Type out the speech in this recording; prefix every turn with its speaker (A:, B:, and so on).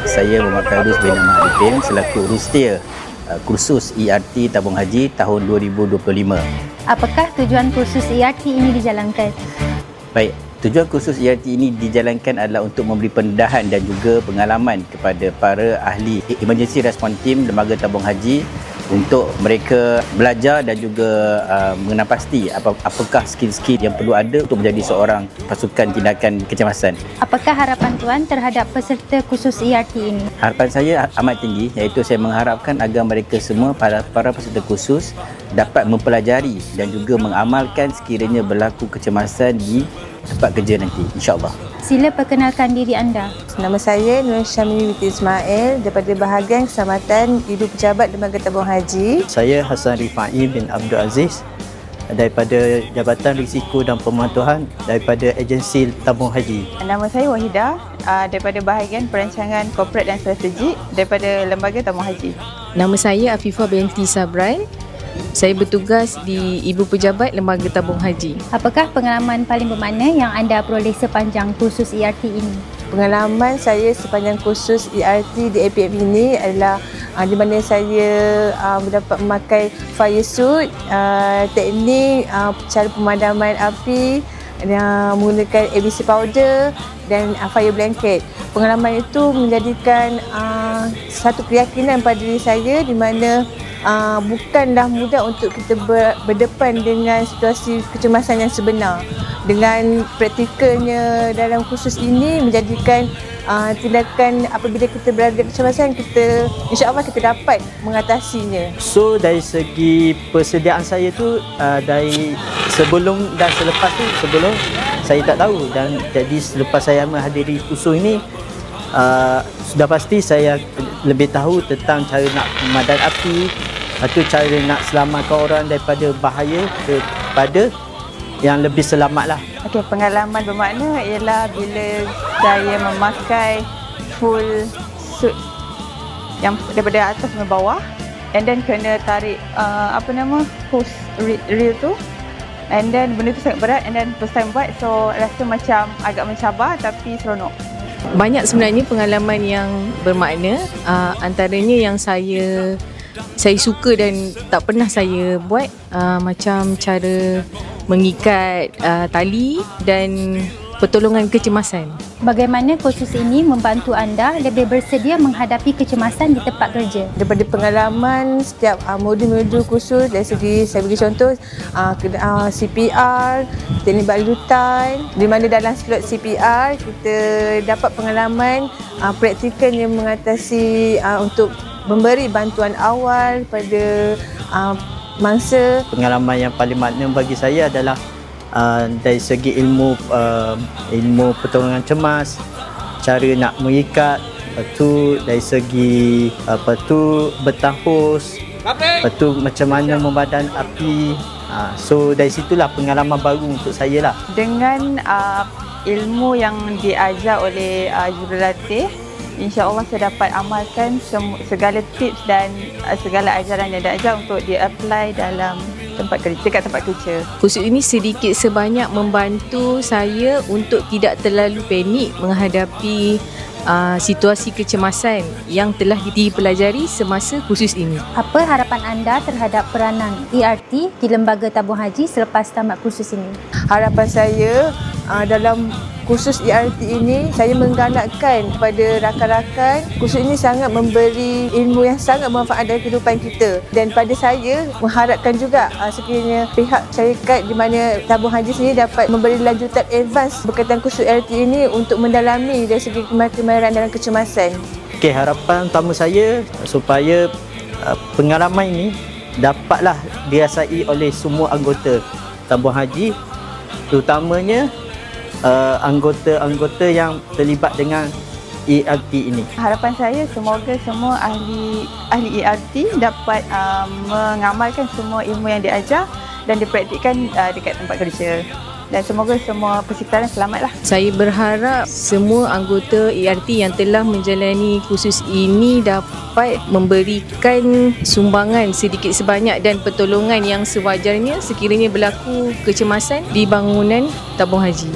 A: Saya Muhammad Fairuz bin Ahmad Arifin selaku Rustia kursus ERT Tabung Haji tahun 2025.
B: Apakah tujuan kursus ERT ini dijalankan?
A: Baik, tujuan kursus ERT ini dijalankan adalah untuk memberi pendedahan dan juga pengalaman kepada para ahli Emergency Response Team Lembaga Tabung Haji untuk mereka belajar dan juga mengenal pasti apakah skill-skill yang perlu ada untuk menjadi seorang pasukan tindakan kecemasan.
B: Apakah harapan Tuan terhadap peserta kursus ERT ini?
A: Harapan saya amat tinggi, iaitu saya mengharapkan agar mereka semua, para peserta kursus dapat mempelajari dan juga mengamalkan sekiranya berlaku kecemasan di tempat kerja nanti, insya-Allah.
B: Sila perkenalkan diri anda.
C: Nama saya Nur Syamini binti Ismail daripada Bahagian Keselamatan Ibu Pejabat Lembaga Tabung Haji.
D: Saya Hassan Rifai bin Abdul Aziz daripada Jabatan Risiko dan Pemantauan daripada Agensi Tabung Haji.
C: Nama saya Wahidah daripada Bahagian Perancangan Korporat dan Strategik daripada Lembaga Tabung Haji.
E: Nama saya Afifah binti Sabrai. Saya bertugas di Ibu Pejabat Lembaga Tabung Haji.
B: Apakah pengalaman paling bermakna yang anda peroleh sepanjang kursus ERT ini?
C: Pengalaman saya sepanjang kursus ERT di APF ini adalah di mana saya dapat memakai fire suit, teknik cara pemadaman api, menggunakan ABC powder dan fire blanket. Pengalaman itu menjadikan satu keyakinan pada diri saya di mana bukanlah mudah untuk kita berdepan dengan situasi kecemasan yang sebenar. Dengan praktikalnya dalam kursus ini menjadikan tindakan apabila kita berada di kecemasan, kita insya-Allah kita dapat mengatasinya.
D: So dari segi persediaan saya tu dari sebelum dan selepas tu, sebelum saya tak tahu, dan jadi selepas saya menghadiri kursus ini sudah pasti saya lebih tahu tentang cara nak memadam api, atau cara nak selamatkan orang daripada bahaya kepada yang lebih selamat lah.
C: Okey, pengalaman bermakna ialah bila saya memakai full suit yang daripada atas ke bawah, and then kena tarik hose reel tu, and then benda tu sangat berat, and then first time buat, so rasa macam agak mencabar tapi seronok.
E: Banyak sebenarnya pengalaman yang bermakna, antaranya yang saya suka dan tak pernah saya buat, macam cara mengikat tali dan pertolongan kecemasan.
B: Bagaimana kursus ini membantu anda lebih bersedia menghadapi kecemasan di tempat kerja?
C: Daripada pengalaman setiap modul-modul kursus, dari segi saya bagi contoh CPR, teknik balutan, di mana dalam slot CPR kita dapat pengalaman praktikal yang mengatasi untuk memberi bantuan awal pada mangsa.
D: Pengalaman yang paling makna bagi saya adalah dari segi ilmu pertolongan cemas, cara nak mengikat, lepas tu dari segi bertahus, lepas tu macam mana memadam api. So dari situlah pengalaman baru untuk saya lah.
C: Dengan ilmu yang diajar oleh jurulatih, insya-Allah saya dapat amalkan segala tips dan segala ajaran yang diajar untuk di-apply dalam dekat tempat kerja.
E: Kursus ini sedikit sebanyak membantu saya untuk tidak terlalu panik menghadapi situasi kecemasan yang telah dipelajari semasa kursus ini.
B: Apa harapan anda terhadap peranan ERT di Lembaga Tabung Haji selepas tamat kursus ini?
C: Harapan saya dalam kursus ERT ini, saya menggalakkan kepada rakan-rakan, kursus ini sangat memberi ilmu yang sangat bermanfaat dalam kehidupan kita. Dan pada saya mengharapkan juga sekiranya pihak syarikat di mana Tabung Haji sini dapat memberi lanjutan advance berkaitan kursus ERT ini untuk mendalami dari segi kemahiran dalam kecemasan.
D: Okey, harapan utama saya supaya pengalaman ini dapatlah dirasai oleh semua anggota Tabung Haji, terutamanya anggota-anggota yang terlibat dengan ERT ini.
C: Harapan saya semoga semua ahli ERT dapat mengamalkan semua ilmu yang diajar dan dipraktikkan dekat tempat kerja. Dan semoga semua peserta selamatlah.
E: Saya berharap semua anggota ERT yang telah menjalani kursus ini dapat memberikan sumbangan sedikit sebanyak dan pertolongan yang sewajarnya sekiranya berlaku kecemasan di bangunan Tabung Haji.